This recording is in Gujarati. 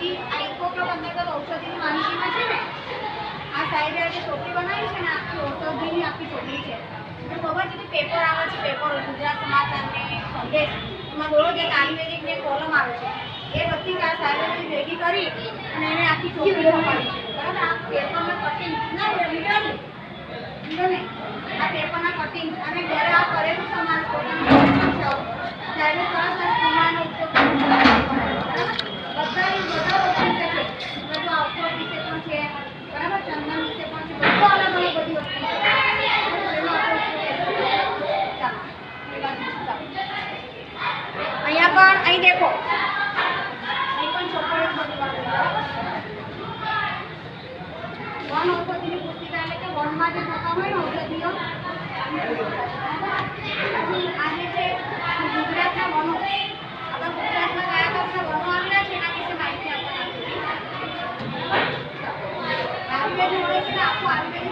બધી આ ઇકોક્લબ અંતર્ગત ઔષધિની માહિતીમાં છે ને આ સાહેબે આજે ચોપડી બનાવી છે ને આખી ઔષધિની આખી ચોપડી છે. તો ખબર છે કે પેપર આવે છે, પેપર ગુજરાત સમાચાર ને સંદેશ એમાં દરરોજ એક આયુર્વેદિક ને કોલમ આવે છે. એ બધી આ સાહેબે ભેગી કરી અને એને આખી ચોપડી છપાવી છે. બરાબર, આ પેપરના કટિંગ ના વિડીયો ને આ પેપરના કટિંગ અને ઘરે આ કરેલું છે અમારે પોતાનું સાહેબે સરસ પ્રમાણનો ઉપયોગ બધા વસ્તુ છે. બધું ઔષધ વિશે પણ છે, બરાબર, ચંદન વિશે પણ છે, બધું અલગ અલગ બધી વસ્તુ છે. અહીંયા પણ અહીં દેખો, અહીં પણ ચોપડે બધી વાત વન ઔષધિની પુસ્તિકા એટલે કે વનમાં જે થતા હોય ને ઔષધિઓ. પછી આજે છે ગુજરાતના વનો, આપણા ગુજરાતમાં કયા કયા વનો આવેલા છે એના વિશે માહિતી આપવાના છે. આયુર્વેદ મળે છે ને આખું આયુર્વેદ